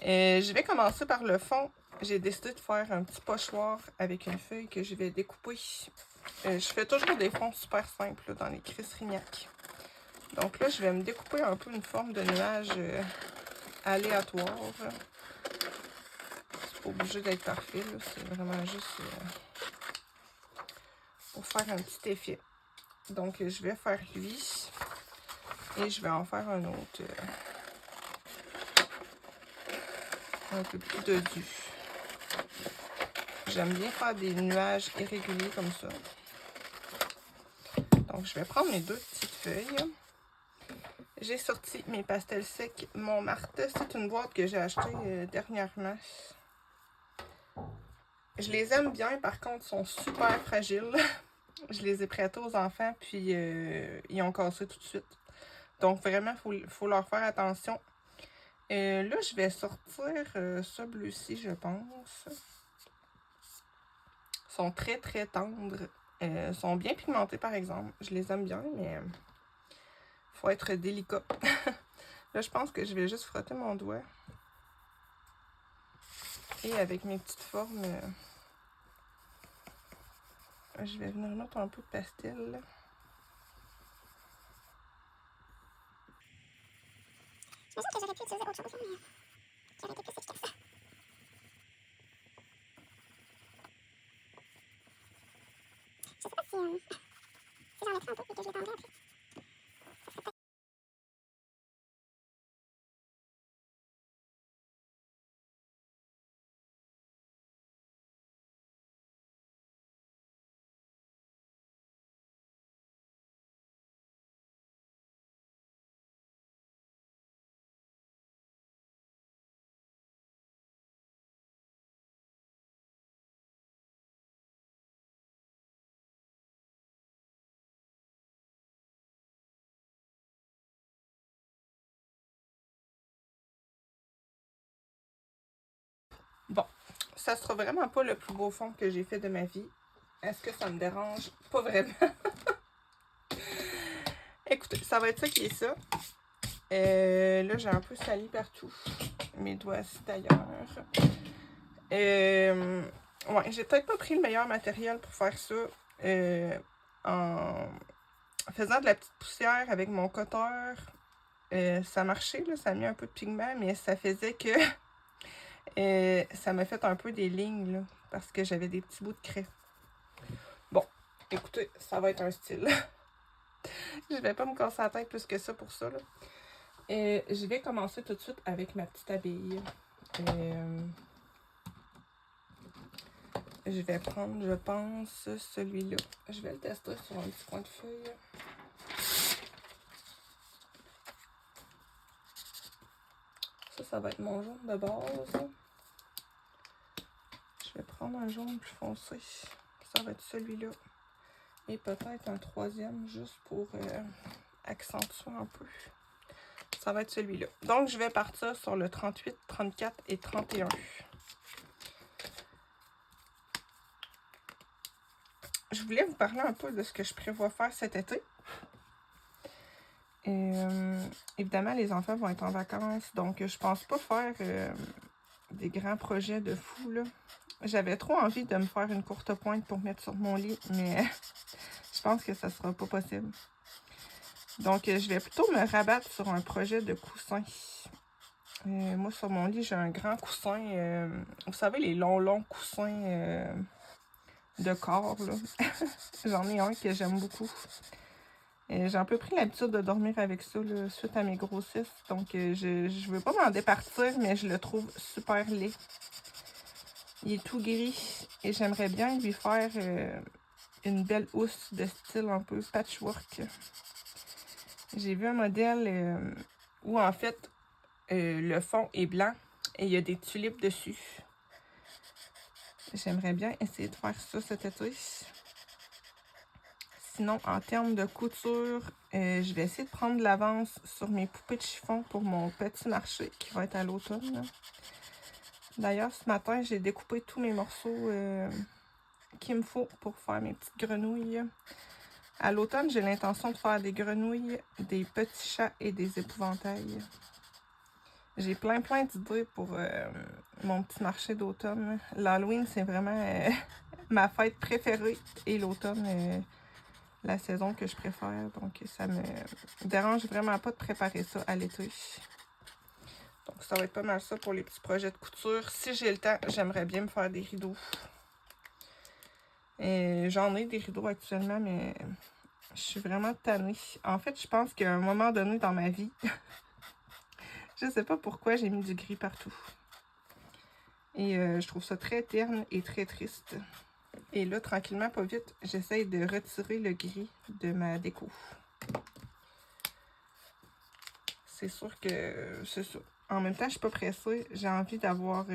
Je vais commencer par le fond. J'ai décidé de faire un petit pochoir avec une feuille que je vais découper. Je fais toujours des fonds super simples là, dans les Chris Rignac. Donc là, je vais me découper un peu une forme de nuage aléatoire. C'est pas obligé d'être parfait, c'est vraiment juste pour faire un petit effet. Donc je vais faire lui et je vais en faire un autre un peu plus dodu. J'aime bien faire des nuages irréguliers comme ça. Donc je vais prendre mes deux petites feuilles. J'ai sorti mes pastels secs Montmartre. C'est une boîte que j'ai achetée dernièrement. Je les aime bien, par contre, ils sont super fragiles. Je les ai prêtés aux enfants, puis ils ont cassé tout de suite. Donc, vraiment, il faut leur faire attention. Là, je vais sortir ce bleu-ci, je pense. Ils sont très, très tendres. Ils sont bien pigmentés, par exemple. Je les aime bien, mais il faut être délicat. Là, je pense que je vais juste frotter mon doigt. Et avec mes petites formes, je vais venir mettre un peu de pastel. Je me sens que j'aurais pu utiliser autre chose, mais j'aurais été plus efficace. Je sais pas si j'en mettrais un peu et que je l'étendrais après. Bon, ça sera vraiment pas le plus beau fond que j'ai fait de ma vie. Est-ce que ça me dérange? Pas vraiment. Écoutez, ça va être ça qui est ça. Là, j'ai un peu sali partout. Mes doigts assis d'ailleurs. Ouais, j'ai peut-être pas pris le meilleur matériel pour faire ça. En faisant de la petite poussière avec mon cutter, ça marchait, là, ça a mis un peu de pigment, mais ça faisait que ça m'a fait un peu des lignes, là, parce que j'avais des petits bouts de craie. Bon, écoutez, ça va être un style. Je vais pas me casser la tête plus que ça pour ça, là. Je vais commencer tout de suite avec ma petite abeille. Je vais prendre, je pense, celui-là. Je vais le tester sur un petit coin de feuille. Ça va être mon jaune de base. Je vais prendre un jaune plus foncé. Ça va être celui-là. Et peut-être un troisième, juste pour accentuer un peu. Ça va être celui-là. Donc, je vais partir sur le 38, 34 et 31. Je voulais vous parler un peu de ce que je prévois faire cet été. Évidemment, les enfants vont être en vacances, donc je pense pas faire des grands projets de fou, là. J'avais trop envie de me faire une courte pointe pour mettre sur mon lit, mais je pense que ça sera pas possible. Donc, je vais plutôt me rabattre sur un projet de coussin. Moi, sur mon lit, j'ai un grand coussin. Vous savez, les longs coussins de corps, là. J'en ai un que j'aime beaucoup. J'ai un peu pris l'habitude de dormir avec ça là, suite à mes grossesses. Donc, je veux pas m'en départir, mais je le trouve super laid. Il est tout gris et j'aimerais bien lui faire une belle housse de style un peu patchwork. J'ai vu un modèle où en fait le fond est blanc et il y a des tulipes dessus. J'aimerais bien essayer de faire ça cet été. Sinon, en termes de couture, je vais essayer de prendre de l'avance sur mes poupées de chiffon pour mon petit marché qui va être à l'automne. D'ailleurs, ce matin, j'ai découpé tous mes morceaux qu'il me faut pour faire mes petites grenouilles. À l'automne, j'ai l'intention de faire des grenouilles, des petits chats et des épouvantails. J'ai plein d'idées pour mon petit marché d'automne. L'Halloween, c'est vraiment ma fête préférée et l'automne, la saison que je préfère. Donc, ça me dérange vraiment pas de préparer ça à l'été. Donc, ça va être pas mal ça pour les petits projets de couture. Si j'ai le temps, j'aimerais bien me faire des rideaux. J'en ai des rideaux actuellement, mais je suis vraiment tannée. En fait, je pense qu'à un moment donné dans ma vie, je sais pas pourquoi j'ai mis du gris partout. Et je trouve ça très terne et très triste. Et là, tranquillement, pas vite, j'essaye de retirer le gris de ma déco. C'est sûr que c'est ça. En même temps, je suis pas pressée. J'ai envie d'avoir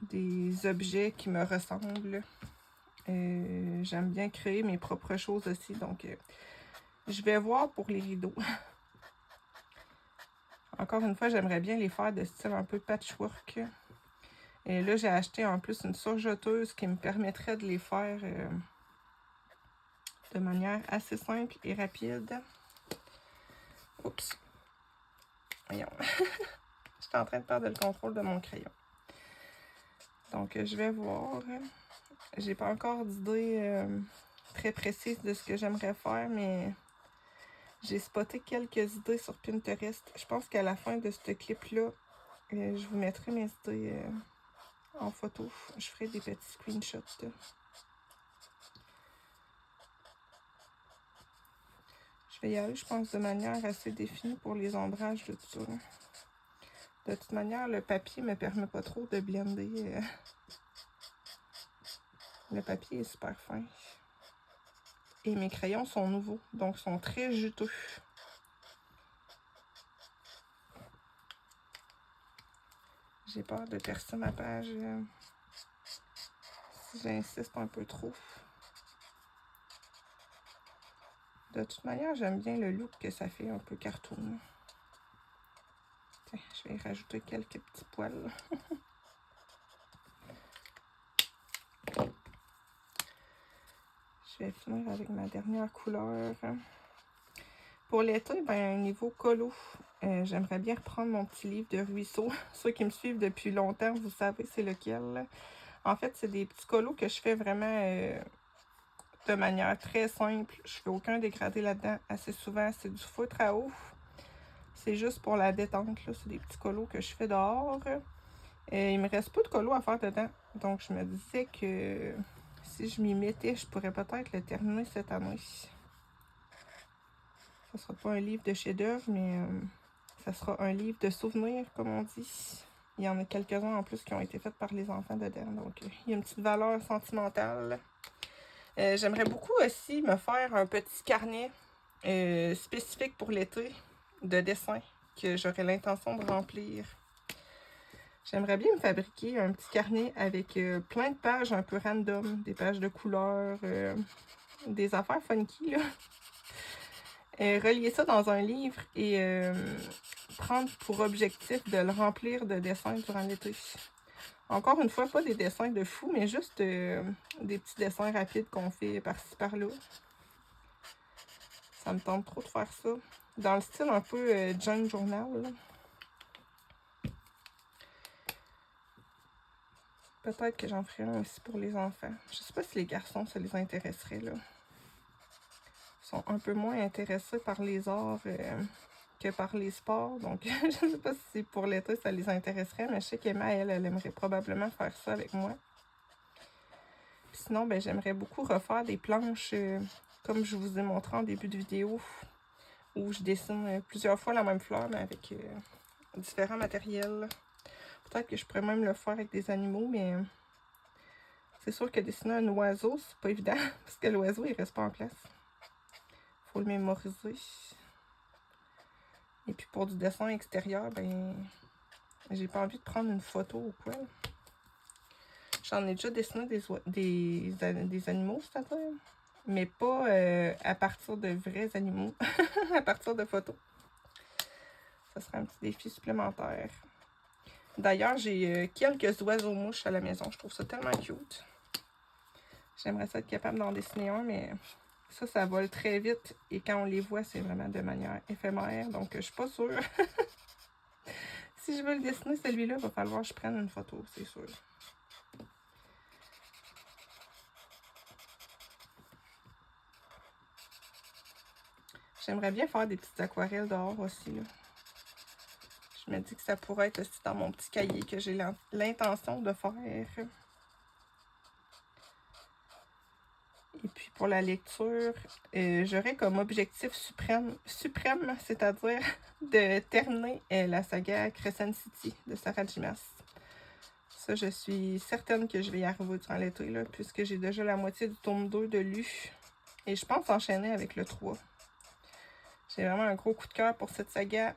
des objets qui me ressemblent. J'aime bien créer mes propres choses aussi. Donc, je vais voir pour les rideaux. Encore une fois, j'aimerais bien les faire de style un peu patchwork. Et là, j'ai acheté en plus une surjeteuse qui me permettrait de les faire de manière assez simple et rapide. Oups. Voyons. J'étais en train de perdre le contrôle de mon crayon. Donc, je vais voir. J'ai pas encore d'idée très précise de ce que j'aimerais faire, mais j'ai spoté quelques idées sur Pinterest. Je pense qu'à la fin de ce clip-là, je vous mettrai mes idées en photo. Je ferai des petits screenshots. Je vais y aller, je pense, de manière assez définie pour les ombrages de tout ça. De toute manière, le papier me permet pas trop de blender. Le papier est super fin. Et mes crayons sont nouveaux, donc sont très juteux. J'ai peur de percer ma page si j'insiste un peu trop. De toute manière, j'aime bien le look que ça fait, un peu cartoon. Tiens, je vais y rajouter quelques petits poils. Je vais finir avec ma dernière couleur. Pour l'été, ben, niveau colo, j'aimerais bien reprendre mon petit livre de ruisseau. Ceux qui me suivent depuis longtemps, vous savez c'est lequel. En fait, c'est des petits colos que je fais vraiment de manière très simple. Je fais aucun dégradé là-dedans. Assez souvent, c'est du feutre à eau. C'est juste pour la détente, là. C'est des petits colos que je fais dehors. Il me reste pas de colos à faire dedans. Donc, je me disais que si je m'y mettais, je pourrais peut-être le terminer cette année. Ce sera pas un livre de chef-d'œuvre, mais ça sera un livre de souvenirs, comme on dit. Il y en a quelques-uns en plus qui ont été faits par les enfants dedans. Donc, il y a une petite valeur sentimentale. J'aimerais beaucoup aussi me faire un petit carnet spécifique pour l'été de dessin que j'aurais l'intention de remplir. J'aimerais bien me fabriquer un petit carnet avec plein de pages un peu random, des pages de couleurs, des affaires funky, là. Relier ça dans un livre et prendre pour objectif de le remplir de dessins durant l'été. Encore une fois, pas des dessins de fou, mais juste des petits dessins rapides qu'on fait par-ci par-là. Ça me tente trop de faire ça. Dans le style un peu junk journal, là. Peut-être que j'en ferai un aussi pour les enfants. Je sais pas si les garçons, ça les intéresserait, là. Ils sont un peu moins intéressés par les arts que par les sports. Donc, je sais pas si pour l'été, ça les intéresserait. Mais je sais qu'Emma, elle aimerait probablement faire ça avec moi. Puis sinon, ben, j'aimerais beaucoup refaire des planches, comme je vous ai montré en début de vidéo, où je dessine plusieurs fois la même fleur, mais avec différents matériels. Peut-être que je pourrais même le faire avec des animaux, mais C'est sûr que dessiner un oiseau, c'est pas évident, parce que l'oiseau, il reste pas en place. Faut le mémoriser. Et puis pour du dessin extérieur, ben, j'ai pas envie de prendre une photo ou quoi. J'en ai déjà dessiné des animaux, c'est-à-dire, mais pas à partir de vrais animaux, à partir de photos. Ça serait un petit défi supplémentaire. D'ailleurs, j'ai quelques oiseaux-mouches à la maison. Je trouve ça tellement cute. J'aimerais ça être capable d'en dessiner un, mais ça vole très vite. Et quand on les voit, c'est vraiment de manière éphémère. Donc, je suis pas sûre. Si je veux le dessiner, celui-là, il va falloir que je prenne une photo, c'est sûr. J'aimerais bien faire des petites aquarelles dehors aussi, là. Je me dis que ça pourrait être aussi dans mon petit cahier que j'ai l'intention de faire. Et puis pour la lecture, j'aurais comme objectif suprême, c'est-à-dire de terminer la saga Crescent City de Sarah J. Maas. Ça, je suis certaine que je vais y arriver durant l'été, là, puisque j'ai déjà la moitié du tome 2 de lu. Et je pense enchaîner avec le 3. J'ai vraiment un gros coup de cœur pour cette saga.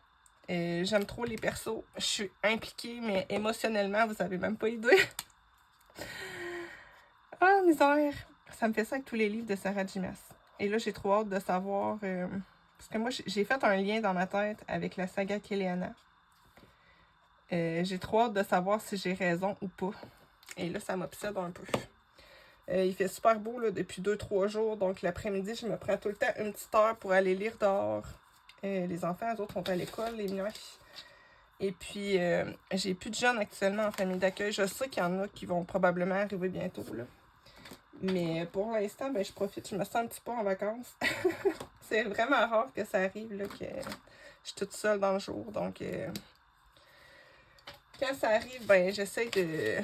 J'aime trop les persos. Je suis impliquée, mais émotionnellement, vous avez même pas idée. Ah, misère! Ça me fait ça avec tous les livres de Sarah J. Maas. Et là, j'ai trop hâte de savoir... parce que moi, j'ai fait un lien dans ma tête avec la saga Kéléana. J'ai trop hâte de savoir si j'ai raison ou pas. Et là, ça m'obsède un peu. Il fait super beau là, depuis 2-3 jours. Donc, l'après-midi, je me prends tout le temps une petite heure pour aller lire dehors. Les enfants, eux autres, sont à l'école, les miens. Et puis, j'ai plus de jeunes actuellement en famille d'accueil. Je sais qu'il y en a qui vont probablement arriver bientôt, là. Mais pour l'instant, ben, je profite. Je me sens un petit peu en vacances. C'est vraiment rare que ça arrive, là, que je suis toute seule dans le jour. Donc, quand ça arrive, ben, j'essaie de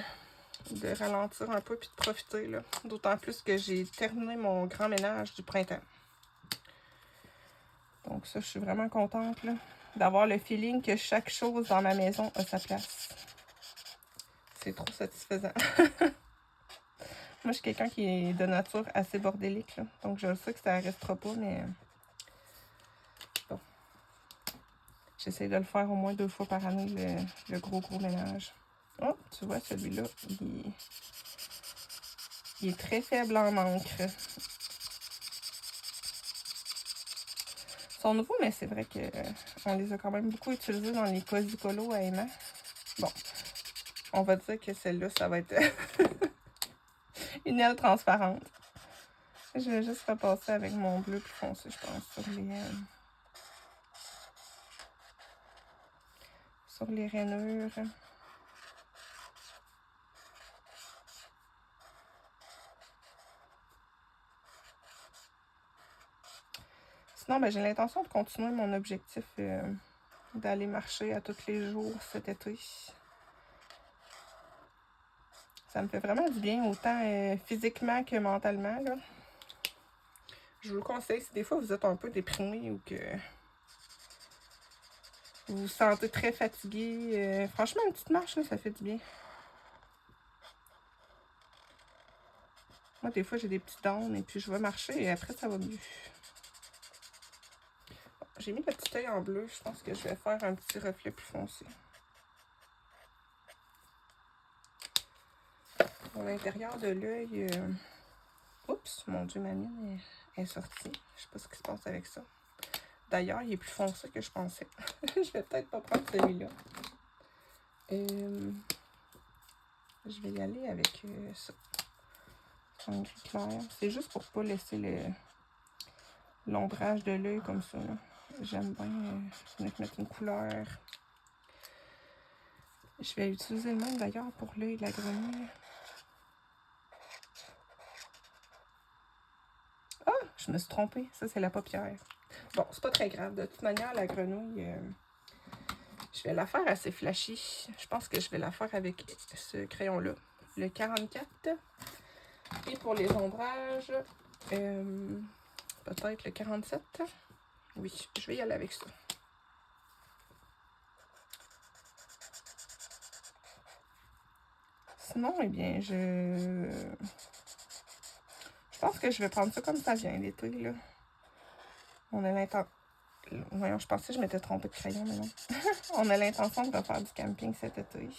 ralentir un peu puis de profiter, là. D'autant plus que j'ai terminé mon grand ménage du printemps. Donc ça, je suis vraiment contente, là, d'avoir le feeling que chaque chose dans ma maison a sa place. C'est trop satisfaisant. Moi, je suis quelqu'un qui est de nature assez bordélique, là. Donc je sais que ça ne restera pas, mais bon. J'essaie de le faire au moins 2 fois par année, le gros ménage. Oh, tu vois, celui-là, il est très faible en encre. Ils sont nouveaux, mais c'est vrai qu'on les a quand même beaucoup utilisés dans les Cosicolos à Emma. Bon, on va dire que celle-là, ça va être une aile transparente. Je vais juste repasser avec mon bleu plus foncé, je pense, sur les rainures. Sinon, ben, j'ai l'intention de continuer mon objectif d'aller marcher à tous les jours cet été. Ça me fait vraiment du bien, autant physiquement que mentalement, là. Je vous le conseille, si des fois vous êtes un peu déprimé ou que vous vous sentez très fatigué, franchement, une petite marche, là, ça fait du bien. Moi, des fois, j'ai des petits downs et puis je vais marcher et après, ça va mieux. Bon, j'ai mis le petit œil en bleu. Je pense que je vais faire un petit reflet plus foncé. Pour l'intérieur de l'œil... Oups, mon Dieu, ma mine est sortie. Je sais pas ce qui se passe avec ça. D'ailleurs, il est plus foncé que je pensais. Je vais peut-être pas prendre celui-là. Je vais y aller avec ça. Un gris clair. C'est juste pour pas laisser l'ombrage de l'œil comme ça. J'aime bien mettre une couleur. Je vais utiliser le même d'ailleurs pour l'œil de la grenouille. Ah, je me suis trompée. Ça, c'est la paupière. Bon, c'est pas très grave. De toute manière, la grenouille, je vais la faire assez flashy. Je pense que je vais la faire avec ce crayon-là, le 44. Et pour les ombrages, peut-être le 47. Oui, je vais y aller avec ça. Sinon, eh bien, je pense que je vais prendre ça comme ça vient l'été, là. On a l'intention... Voyons, je pensais que je m'étais trompée de crayon, mais non. On a l'intention de refaire du camping cet été.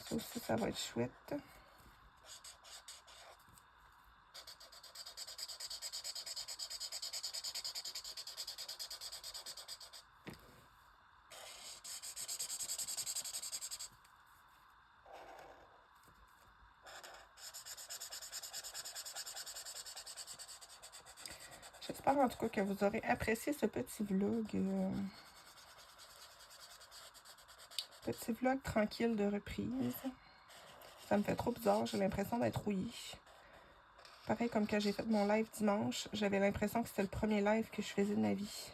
Ça aussi, ça va être chouette. J'espère en tout cas que vous aurez apprécié ce petit vlog. Petit vlog tranquille de reprise. Ça me fait trop bizarre, j'ai l'impression d'être rouillée. Pareil comme quand j'ai fait mon live dimanche, j'avais l'impression que c'était le premier live que je faisais de ma vie.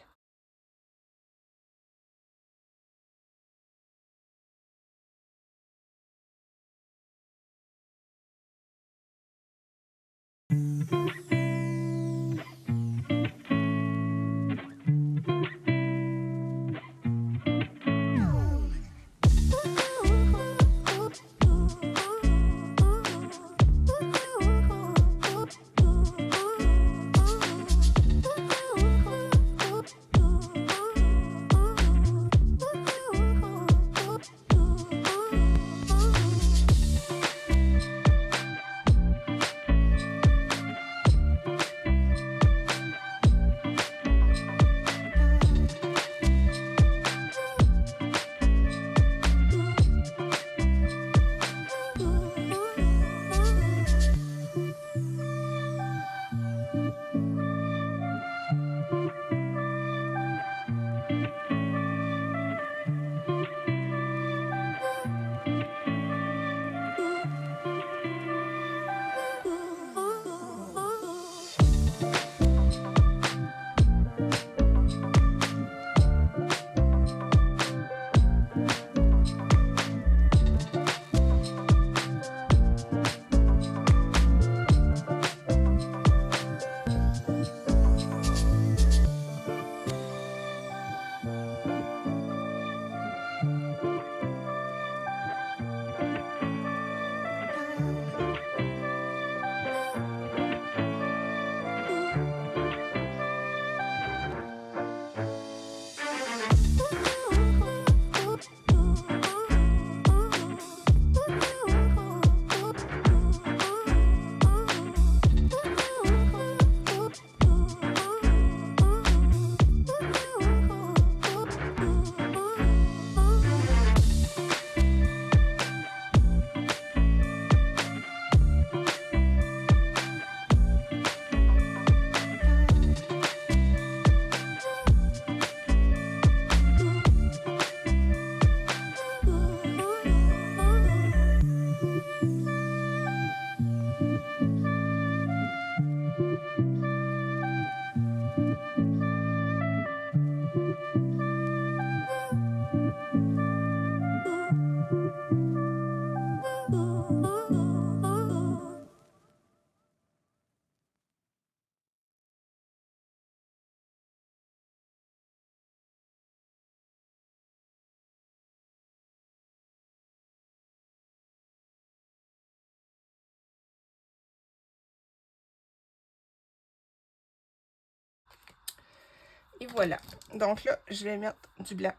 Et voilà. Donc là, je vais mettre du blanc.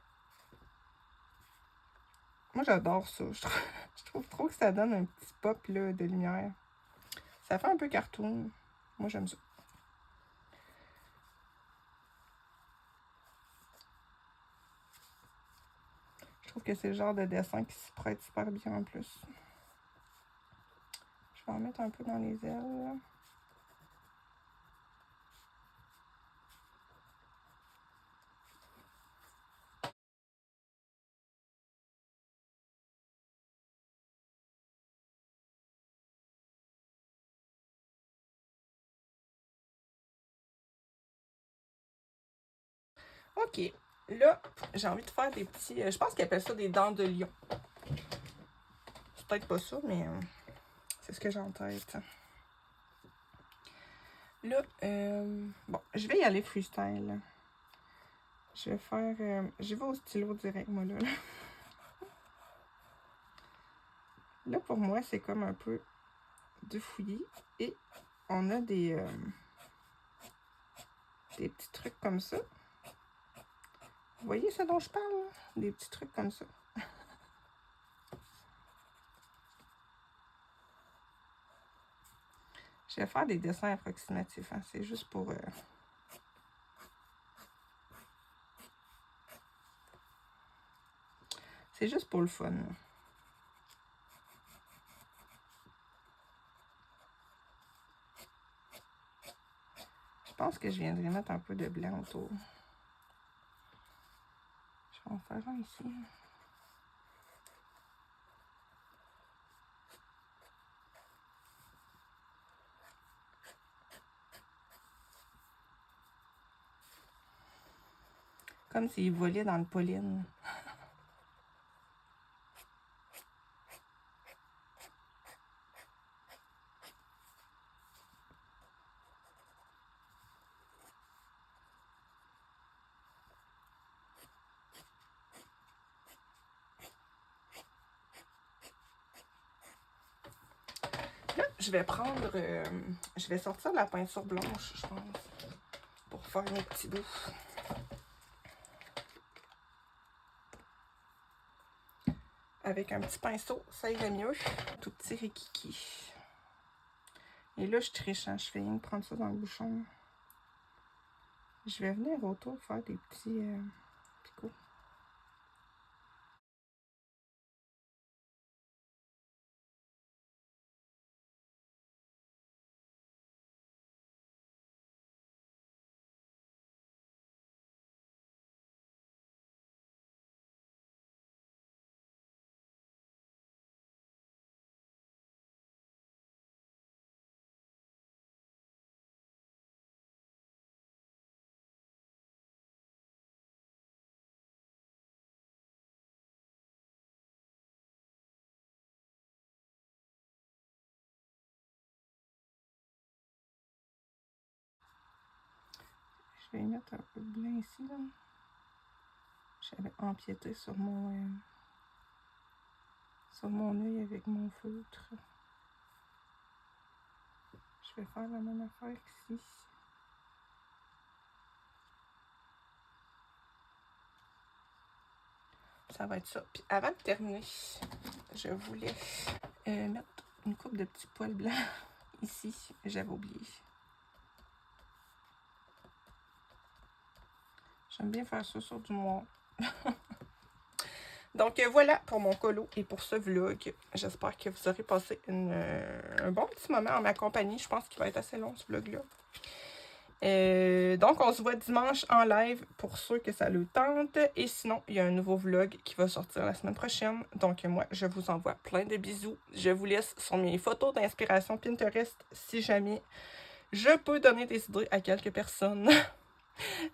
Moi, j'adore ça. Je trouve trop que ça donne un petit pop là, de lumière. Ça fait un peu cartoon. Moi, j'aime ça. Je trouve que c'est le genre de dessin qui se prête super bien en plus. Je vais en mettre un peu dans les ailes. Là. OK. Là, j'ai envie de faire des petits... je pense qu'ils appellent ça des dents de lion. C'est peut-être pas ça, mais c'est ce que j'ai en tête. Là, bon, je vais y aller freestyle. Je vais faire... je vais au stylo direct, moi, là. Là, pour moi, c'est comme un peu de fouillis. Et on a des petits trucs comme ça. Vous voyez ce dont je parle? Là? Des petits trucs comme ça. Je vais faire des dessins approximatifs. Hein? C'est juste pour... c'est juste pour le fun. Là. Je pense que je viendrai mettre un peu de blanc autour. Je vais en faire un ici. Comme s'il volait dans le pollen. Là, je vais prendre... je vais sortir la peinture blanche, je pense, pour faire mes petits bouts. Avec un petit pinceau, ça irait mieux. Tout petit rikiki. Et là, je triche, hein? Je fais rien de prendre ça dans le bouchon. Je vais venir autour faire des petits picots. Je vais mettre un peu de blanc ici, là. J'avais empiété sur mon œil avec mon feutre. Je vais faire la même affaire ici. Ça va être ça. Puis avant de terminer, je voulais mettre une coupe de petits poils blancs ici. J'avais oublié. J'aime bien faire ça sur du noir. Donc voilà pour mon colo et pour ce vlog. J'espère que vous aurez passé un bon petit moment en ma compagnie. Je pense qu'il va être assez long ce vlog-là. Donc on se voit dimanche en live pour ceux que ça le tente. Et sinon, il y a un nouveau vlog qui va sortir la semaine prochaine. Donc moi, je vous envoie plein de bisous. Je vous laisse sur mes photos d'inspiration Pinterest si jamais je peux donner des idées à quelques personnes.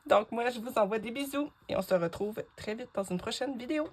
Donc moi, je vous envoie des bisous et on se retrouve très vite dans une prochaine vidéo.